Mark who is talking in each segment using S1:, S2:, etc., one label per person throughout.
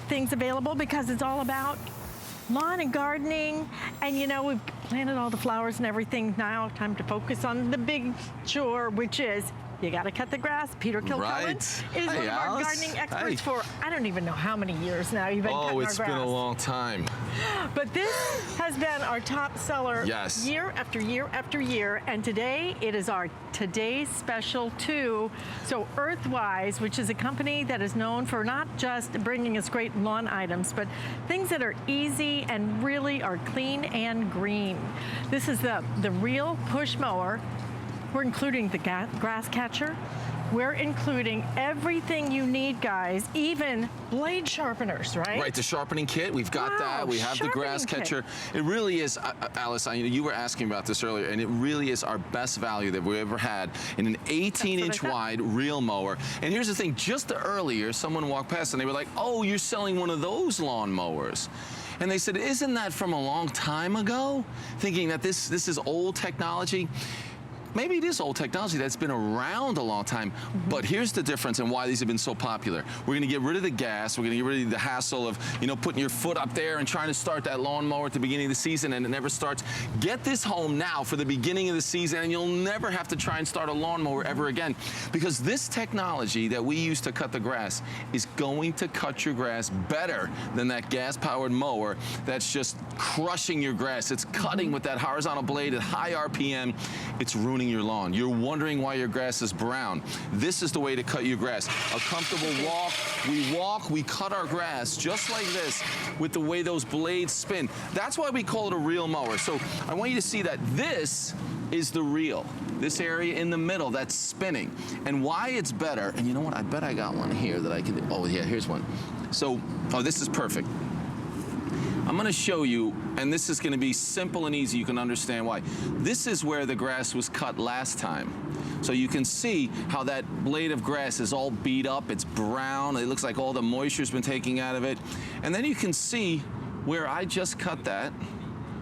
S1: things available because it's all about lawn and gardening. And you know, we've planted all the flowers and everything. Now time to focus on the big chore, which is you got to cut the grass. Peter Kilcullen is one of our gardening experts for I don't even know how many years now you've been cutting our grass.
S2: Oh, it's been a long time.
S1: But this has been our top seller year after year after year, and today it is our today's special too. So EARTHWISE, which is a company that is known for not just bringing us great lawn items, but things that are easy and really are clean and green. This is the real push mower. We're including the grass catcher. We're including everything you need, guys, even blade sharpeners, right?
S2: Right, the sharpening kit, we've got that. We have the grass catcher. It really is, Alice, you were asking about this earlier, and it really is our best value that we ever had in an 18-inch wide reel mower. And here's the thing, just earlier, someone walked past and they were like, oh, you're selling one of those lawn mowers. And they said, isn't that from a long time ago? Thinking that this is old technology. Maybe it is old technology that's been around a long time, but here's the difference and why these have been so popular. We're gonna get rid of the gas, we're gonna get rid of the hassle of, you know, putting your foot up there and trying to start that lawnmower at the beginning of the season and it never starts. Get this home now for the beginning of the season and you'll never have to try and start a lawnmower ever again, because this technology that we use to cut the grass is going to cut your grass better than that gas-powered mower that's just crushing your grass. It's cutting with that horizontal blade at high RPM. It's ruining your lawn. You're wondering why your grass is brown. This is the way to cut your grass. A comfortable walk. We cut our grass just like this with the way those blades spin. That's why we call it a reel mower. So I want you to see that this is the reel. This area in the middle that's spinning. And why it's better, and you know what, I bet I got one here that I can, oh yeah, here's one. So, oh, this is perfect. I'm gonna show you, and this is gonna be simple and easy, you can understand why. This is where the grass was cut last time. So you can see how that blade of grass is all beat up, it's brown, it looks like all the moisture's been taken out of it. And then you can see where I just cut that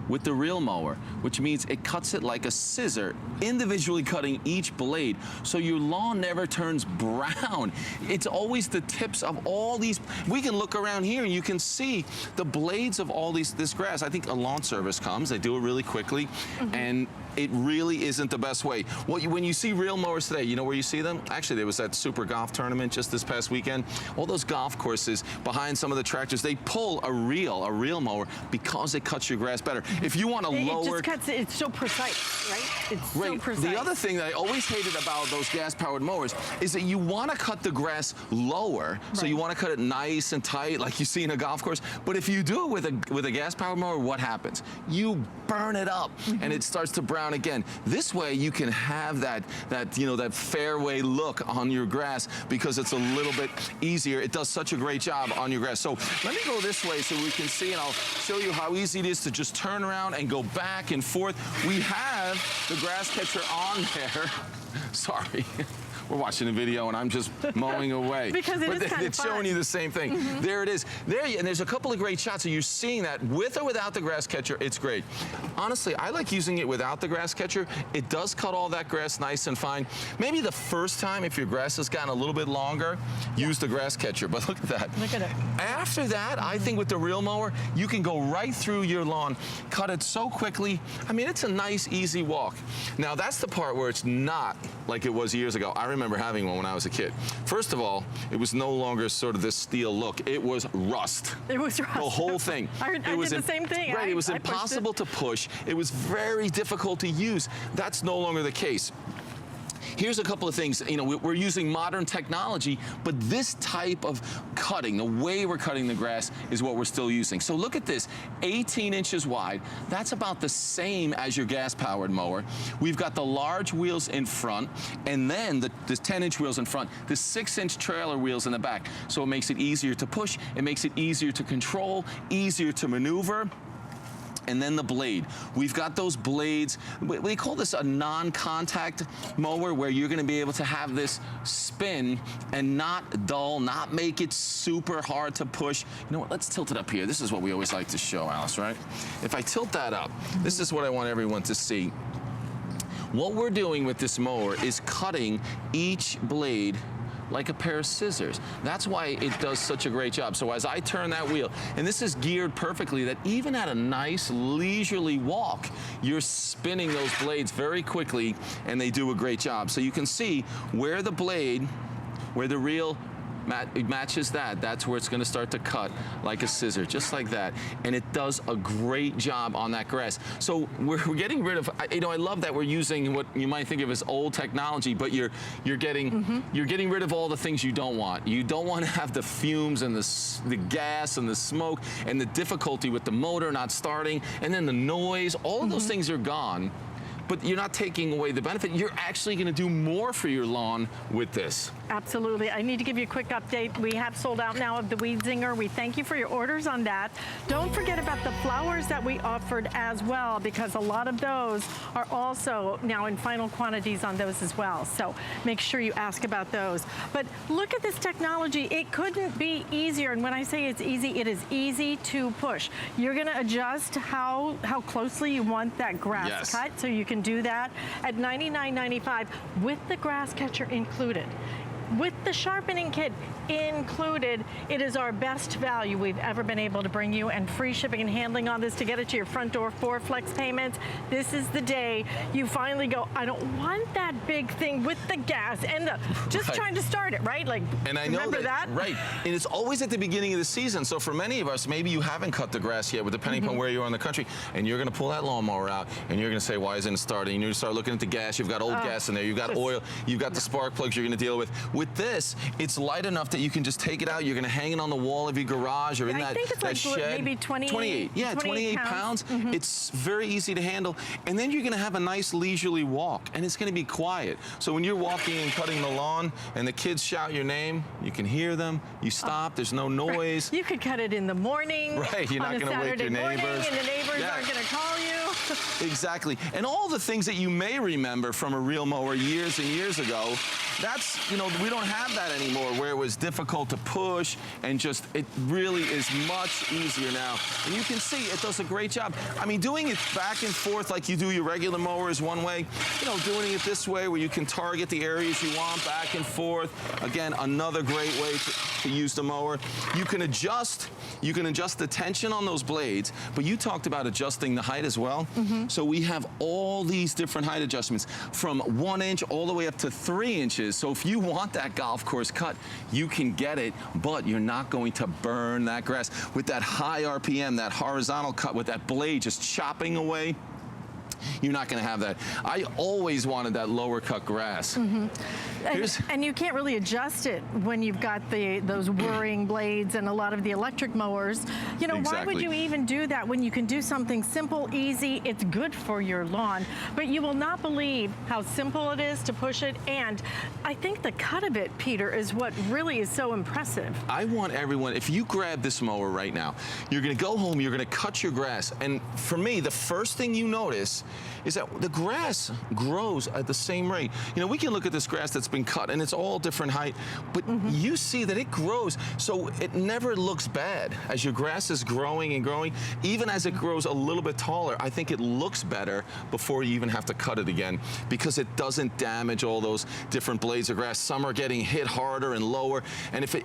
S2: with the reel mower, which means it cuts it like a scissor, individually cutting each blade, so your lawn never turns brown. It's always the tips of all these. We can look around here and you can see the blades of all this grass. I think a lawn service comes, they do it really quickly, and it really isn't the best way. When you see reel mowers today, you know where you see them? Actually, there was that super golf tournament just this past weekend. All those golf courses behind some of the tractors, they pull a reel mower because it cuts your grass better. If you want to lower... It
S1: just cuts it, it's so precise, right? It's so precise.
S2: The other thing that I always hated about those gas-powered mowers is that you want to cut the grass lower, so you want to cut it nice and tight like you see in a golf course, but if you do it with a gas-powered mower, what happens? You burn it up and it starts to brown again. This way you can have that fairway look on your grass because it's a little bit easier. It does such a great job on your grass. So let me go this way so we can see, and I'll show you how easy it is to just turn around and go back and forth. We have the grass catcher on there. Sorry. We're watching a video and I'm just mowing away.
S1: Because
S2: it's showing you the same thing. There it is. And there's a couple of great shots. So you're seeing that with or without the grass catcher, it's great. Honestly, I like using it without the grass catcher. It does cut all that grass nice and fine. Maybe the first time, if your grass has gotten a little bit longer, use the grass catcher. But look at that.
S1: Look at it.
S2: After that, I think with the reel mower, you can go right through your lawn, cut it so quickly. I mean, it's a nice, easy walk. Now, that's the part where it's not like it was years ago. I remember having one when I was a kid. First of all, it was no longer sort of this steel look. It was rust.
S1: It was rust.
S2: The whole thing.
S1: I did the same thing.
S2: Right, it was impossible to push. It was very difficult to use. That's no longer the case. Here's a couple of things. You know, we're using modern technology, but this type of cutting, the way we're cutting the grass, is what we're still using. So look at this, 18 inches wide. That's about the same as your gas-powered mower. We've got the large wheels in front, and then the 10-inch wheels in front, the 6-inch trailer wheels in the back. So it makes it easier to push, it makes it easier to control, easier to maneuver. And then the blade. We've got those blades. We call this a non-contact mower, where you're gonna be able to have this spin and not dull, not make it super hard to push. You know what, let's tilt it up here. This is what we always like to show, Alice, right? If I tilt that up, this is what I want everyone to see. What we're doing with this mower is cutting each blade like a pair of scissors. That's why it does such a great job. So as I turn that wheel, and this is geared perfectly that even at a nice leisurely walk, you're spinning those blades very quickly, and they do a great job. So you can see where the blade, where the reel matches that's where it's going to start to cut like a scissor, just like that. And it does a great job on that grass. So we're getting rid of, you know, I love that we're using what you might think of as old technology, but you're getting rid of all the things you don't want. You don't want to have the fumes and the gas and the smoke and the difficulty with the motor not starting, and then the noise. All of those things are gone. But you're not taking away the benefit. You're actually going to do more for your lawn with this.
S1: Absolutely. I need to give you a quick update. We have sold out now of the Weed Zinger. We thank you for your orders on that. Don't forget about the flowers that we offered as well, because a lot of those are also now in final quantities on those as well. So make sure you ask about those. But look at this technology. It couldn't be easier. And when I say it's easy, it is easy to push. You're going to adjust how closely you want that grass cut, so you can do that at $99.95 with the grass catcher included. With the sharpening kit included, it is our best value we've ever been able to bring you, and free shipping and handling on this to get it to your front door for flex payments. This is the day you finally go, I don't want that big thing with the gas and just trying to start it, right? Like,
S2: and I know
S1: remember that?
S2: Right. And it's always at the beginning of the season. So for many of us, maybe you haven't cut the grass yet, but depending upon where you are in the country, and you're going to pull that lawnmower out, and you're going to say, why isn't it starting? And you're going to start looking at the gas. You've got old gas in there. You've got oil. You've got the spark plugs you're going to deal with. With this, it's light enough that you can just take it out. You're going to hang it on the wall of your garage or in that shed.
S1: Maybe 28.
S2: Yeah, 28 pounds. It's very easy to handle. And then you're going to have a nice leisurely walk, and it's going to be quiet. So when you're walking and cutting the lawn and the kids shout your name, you can hear them. You stop. There's no noise.
S1: Right. You could cut it in the morning.
S2: Right. You're not going to wake your neighbors.
S1: And the neighbors aren't going to call you.
S2: Exactly. And all the things that you may remember from a reel mower years and years ago, that's, you know, we don't have that anymore, where it was difficult to push, and just, it really is much easier now. And you can see it does a great job. I mean, doing it back and forth like you do your regular mower is one way. You know, doing it this way where you can target the areas you want back and forth. Again, another great way to use the mower. You can adjust the tension on those blades, but you talked about adjusting the height as well. So we have all these different height adjustments from 1 inch all the way up to 3 inches. So if you want that golf course cut, you can get it, but you're not going to burn that grass. With that high RPM, that horizontal cut with that blade just chopping away, you're not going to have that. I always wanted that lower cut grass.
S1: And you can't really adjust it when you've got those whirring blades and a lot of the electric mowers. You know, why would you even do that when you can do something simple, easy? It's good for your lawn, but you will not believe how simple it is to push it. And I think the cut of it, Peter, is what really is so impressive.
S2: I want everyone, if you grab this mower right now, you're going to go home, you're going to cut your grass. And for me, the first thing you notice is that the grass grows at the same rate. You know, we can look at this grass that's been cut, and it's all different height, but you see that it grows, so it never looks bad. As your grass is growing and growing, even as it grows a little bit taller, I think it looks better before you even have to cut it again, because it doesn't damage all those different blades of grass. Some are getting hit harder and lower, and if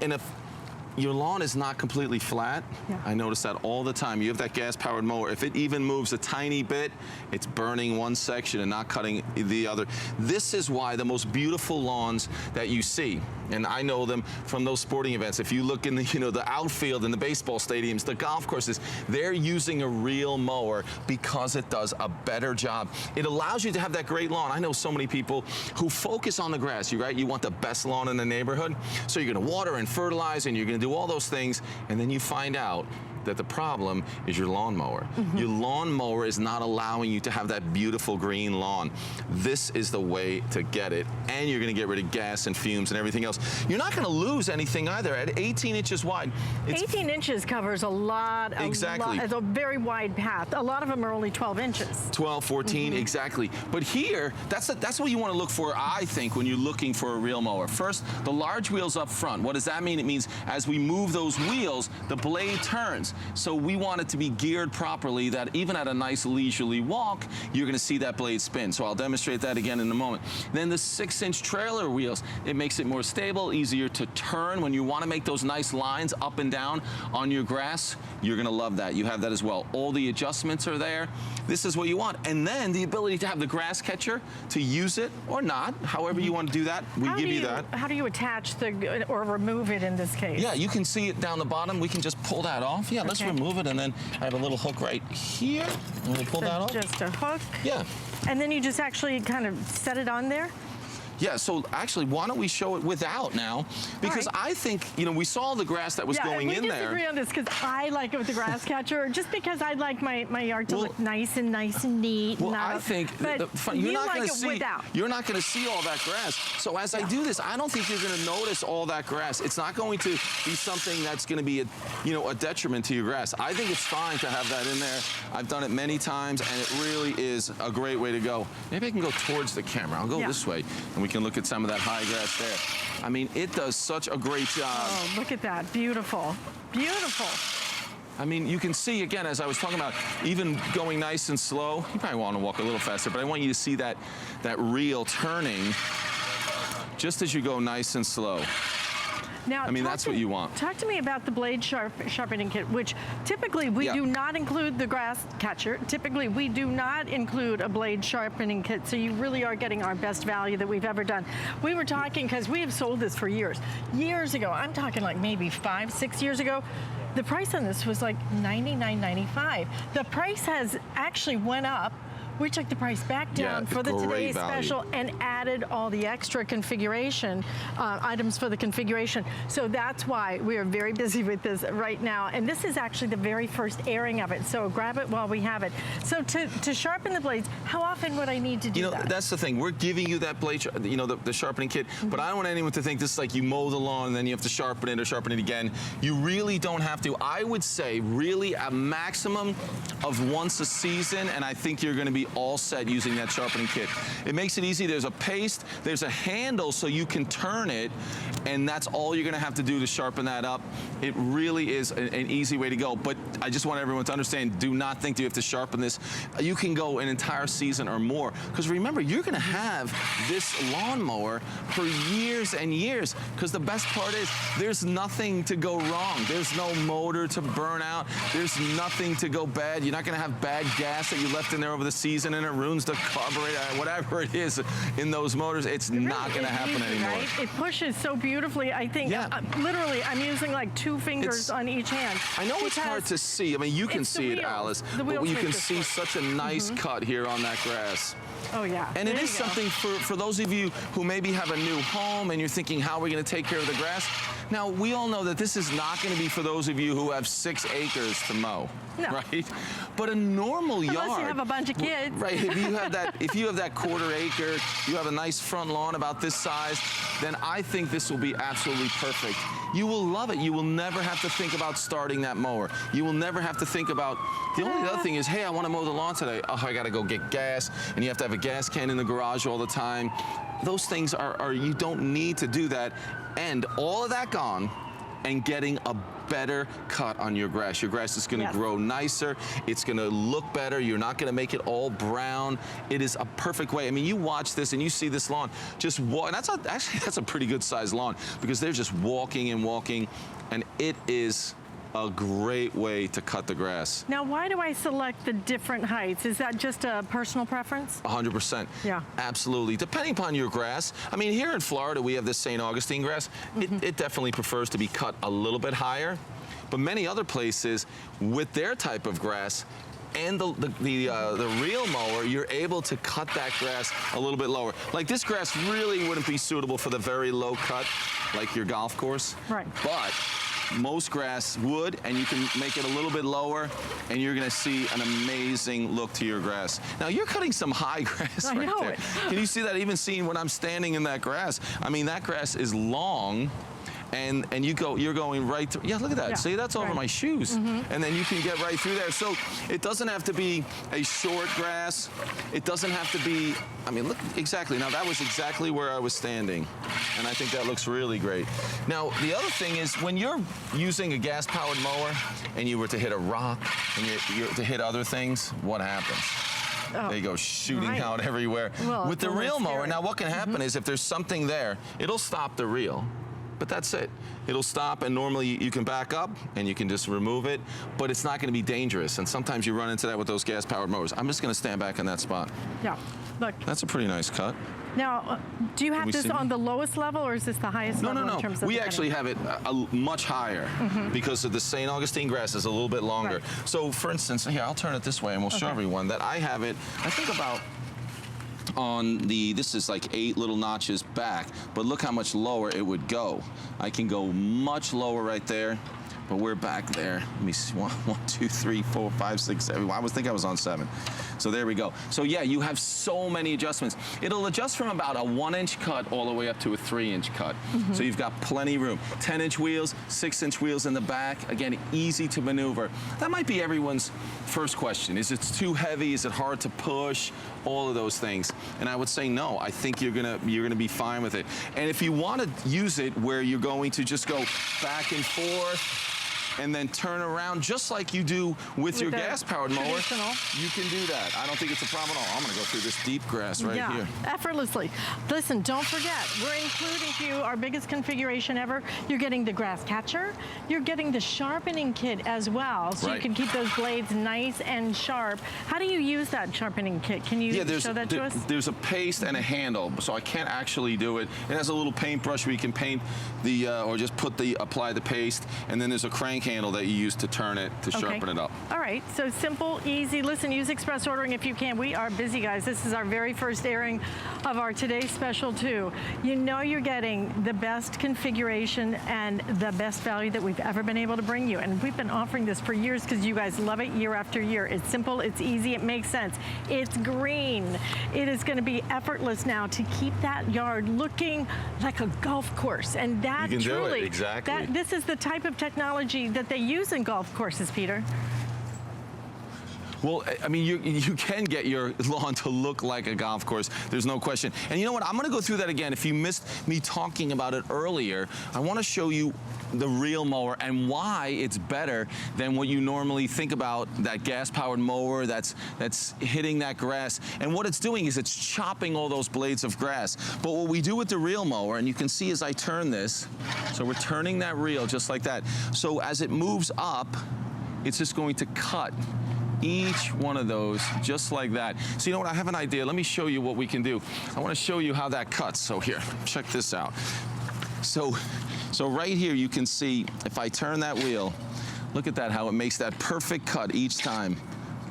S2: your lawn is not completely flat, I notice that all the time. You have that gas-powered mower. If it even moves a tiny bit, it's burning one section and not cutting the other. This is why the most beautiful lawns that you see, and I know them from those sporting events. If you look in the, you know, the outfield in the baseball stadiums, the golf courses, they're using a reel mower because it does a better job. It allows you to have that great lawn. I know so many people who focus on the grass. You want the best lawn in the neighborhood, so you're going to water and fertilize, and you're going to do all those things, and then you find out that the problem is your lawnmower. Your lawnmower is not allowing you to have that beautiful green lawn. This is the way to get it, and you're going to get rid of gas and fumes and everything else. You're not going to lose anything either. At 18 inches wide, 18 inches covers a lot. It's a very wide path. A lot of them are only 12 inches. 12, 14, exactly. But here, that's what you want to look for, I think, when you're looking for a reel mower. First, the large wheels up front. What does that mean? It means as we move those wheels, the blade turns. So we want it to be geared properly that even at a nice leisurely walk, you're gonna see that blade spin. So I'll demonstrate that again in a moment. Then the 6-inch trailer wheels, it makes it more stable, easier to turn. When you wanna make those nice lines up and down on your grass, you're gonna love that. You have that as well. All the adjustments are there. This is what you want. And then the ability to have the grass catcher to use it or not, however you want to do that, we give you that.
S1: How do you attach or remove it in this case?
S2: Yeah, you can see it down the bottom. We can just pull that off. Yeah, let's remove it, and then I have a little hook right here. And we pull that off.
S1: Just a hook.
S2: Yeah.
S1: And then you just actually kind of set it on there?
S2: Yeah, so actually, why don't we show it without now? Because I think, you know, we saw the grass that was going in there.
S1: We disagree on this because I like it with the grass catcher, just because I like my yard to look nice and neat.
S2: Well, I think you're not going to see.
S1: Without.
S2: You're not going to see all that grass. So as I do this, I don't think you're going to notice all that grass. It's not going to be something that's going to be a detriment to your grass. I think it's fine to have that in there. I've done it many times, and it really is a great way to go. Maybe I can go towards the camera. I'll go this way, and we can look at some of that high grass there. I mean, it does such a great job.
S1: Oh, look at that. Beautiful. Beautiful.
S2: I mean, you can see, again, as I was talking about, even going nice and slow, you probably want to walk a little faster, but I want you to see that reel turning just as you go nice and slow.
S1: Now,
S2: I mean, that's what you want.
S1: Talk to me about the blade sharpening kit, which typically we do not include the grass catcher. Typically, we do not include a blade sharpening kit, so you really are getting our best value that we've ever done. We were talking, because we have sold this for years. Years ago, I'm talking like maybe 5, 6 years ago, the price on this was like $99.95. The price has actually went up. We took the price back down for the today's special and added all the extra configuration items for the configuration. So that's why we are very busy with this right now. And this is actually the very first airing of it. So grab it while we have it. So to sharpen the blades, how often would I need to do that? You know,
S2: that's the thing. We're giving you that blade, you know, the sharpening kit, but I don't want anyone to think this is like you mow the lawn and then you have to sharpen it or sharpen it again. You really don't have to. I would say really a maximum of once a season, and I think you're going to be all set using that sharpening kit. It makes it easy. There's a paste, there's a handle so you can turn it, and that's all you're gonna have to do to sharpen that up. It really is an easy way to go, but I just want everyone to understand, do not think that you have to sharpen this. You can go an entire season or more, because remember, you're gonna have this lawnmower for years and years, because the best part is there's nothing to go wrong. There's no motor to burn out. There's nothing to go bad. You're not gonna have bad gas that you left in there over the season and it ruins the carburetor, whatever it is in those motors. It's not going to happen anymore.
S1: Right? It pushes so beautifully. I think, literally, I'm using like 2 fingers on each hand.
S2: I know it's hard to see. I mean, you can see it, Alice, but you can see such a nice cut here on that grass.
S1: Oh, yeah.
S2: And it is something for those of you who maybe have a new home and you're thinking, how are we going to take care of the grass? Now, we all know that this is not going to be for those of you who have 6 acres to mow, right? But a normal yard.
S1: Unless you have a bunch of kids.
S2: Right, if you have that, quarter acre, you have a nice front lawn about this size, then I think this will be absolutely perfect. You will love it. You will never have to think about starting that mower. You will never have to think about, the only other thing is, hey, I want to mow the lawn today. Oh, I got to go get gas, and you have to have a gas can in the garage all the time. Those things are you don't need to do that. And all of that gone, and getting a better cut on your grass. Your grass is going to grow nicer. It's going to look better. You're not going to make it all brown. It is a perfect way. I mean, you watch this and you see this lawn just walk. And that's a pretty good sized lawn, because they're just walking and walking, and it is a great way to cut the grass.
S1: Now, why do I select the different heights? Is that just a personal preference?
S2: 100%. Yeah. Absolutely. Depending upon your grass. I mean, here in Florida, we have this St. Augustine grass. It definitely prefers to be cut a little bit higher. But many other places, with their type of grass, and the reel mower, you're able to cut that grass a little bit lower. Like, this grass really wouldn't be suitable for the very low cut, like your golf course. Right. But most grass would, and you can make it a little bit lower, and you're gonna see an amazing look to your grass. Now, you're cutting some high grass right there. Can you see that? Even seeing when I'm standing in that grass, I mean, that grass is long, and you're going right through. Yeah, look at that.
S1: Yeah,
S2: See, that's over my shoes. And then you can get right through there. So it doesn't have to be a short grass. It doesn't have to be, I mean, look, exactly. Now, that was exactly where I was standing. And I think that looks really great. Now, the other thing is when you're using a gas-powered mower and you were to hit a rock and you're to hit other things, what happens?
S1: Oh,
S2: they go shooting out everywhere.
S1: Well,
S2: with the reel mower, now what can happen is if there's something there, it'll stop the reel. But that's it. It'll stop, and normally you can back up and you can just remove it, but it's not going to be dangerous. And sometimes you run into that with those gas-powered mowers. I'm just going to stand back in that spot.
S1: Yeah, look.
S2: That's a pretty nice cut.
S1: Now, do you have this on the lowest level, or is this the highest level in terms of
S2: we actually have it much higher because of the St. Augustine grass is a little bit longer.
S1: Right.
S2: So, for instance, here, I'll turn it this way and we'll show everyone that I have it, I think about on the, this is like 8 little notches back, but look how much lower it would go. I can go much lower right there, but we're back there. Let me see, 1, 2, 3, 4, 5, 6, 7. I think I was on 7. So there we go. So yeah, you have so many adjustments. It'll adjust from about a 1-inch cut all the way up to a 3-inch cut. So you've got plenty of room. 10-inch wheels, 6-inch wheels in the back. Again, easy to maneuver. That might be everyone's first question. Is it too heavy? Is it hard to push? All of those things. And I would say no. I think you're gonna be fine with it. And if you want to use it where you're going to just go back and forth and then turn around just like you do with your gas-powered mower, you can do that. I don't think it's a problem at all. I'm going to go through this deep grass right here.
S1: Effortlessly. Listen, don't forget, we're including to you our biggest configuration ever. You're getting the grass catcher. You're getting the sharpening kit as well, so you can keep those blades nice and sharp. How do you use that sharpening kit? Can you show that to us?
S2: There's a paste and a handle, so I can't actually do it. It has a little paintbrush where you can paint the, or just apply the paste, and then there's a crank handle that you use to turn it, to sharpen it up.
S1: All right, so simple, easy. Listen, use express ordering if you can. We are busy, guys. This is our very first airing of our Today's Special 2. You know you're getting the best configuration and the best value that we've ever been able to bring you. And we've been offering this for years because you guys love it year after year. It's simple, it's easy, it makes sense. It's green. It is going to be effortless now to keep that yard looking like a golf course. And that
S2: you can
S1: truly,
S2: do it, exactly.
S1: this is the type of technology that they use in golf courses, Peter.
S2: Well, I mean, you can get your lawn to look like a golf course. There's no question. And you know what? I'm going to go through that again. If you missed me talking about it earlier, I want to show you the reel mower and why it's better than what you normally think about, that gas-powered mower that's hitting that grass. And what it's doing is it's chopping all those blades of grass. But what we do with the reel mower, and you can see as I turn this, so we're turning that reel just like that. So as it moves up, it's just going to cut each one of those just like that. So you know what, I have an idea. Let me show you what we can do. I want to show you how that cuts. So here, check this out. So right here you can see if I turn that wheel, look at that, how it makes that perfect cut each time.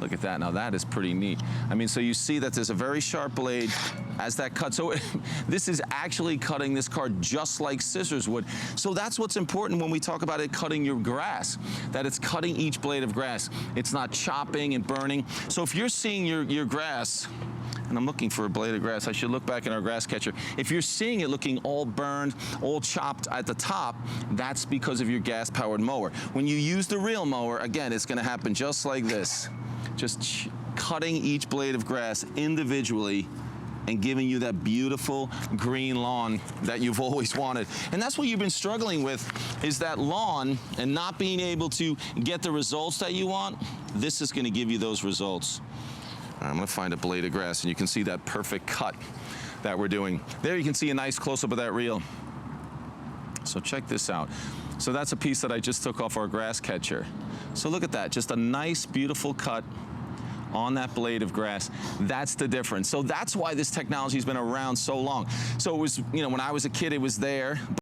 S2: Look at that. Now that is pretty neat. I mean, so you see that there's a very sharp blade as that cuts. So this is actually cutting this card just like scissors would. So that's what's important when we talk about it cutting your grass, that it's cutting each blade of grass. It's not chopping and burning. So if you're seeing your grass, and I'm looking for a blade of grass, I should look back in our grass catcher. If you're seeing it looking all burned, all chopped at the top, that's because of your gas-powered mower. When you use the reel mower, again, it's gonna happen just like this. Just cutting each blade of grass individually and giving you that beautiful green lawn that you've always wanted. And that's what you've been struggling with, is that lawn and not being able to get the results that you want. This is gonna give you those results. All right, I'm gonna find a blade of grass and you can see that perfect cut that we're doing. There you can see a nice close-up of that reel. So check this out. So that's a piece that I just took off our grass catcher. So look at that, just a nice, beautiful cut on that blade of grass. That's the difference. So that's why this technology has been around so long. So it was, you know, when I was a kid, it was there.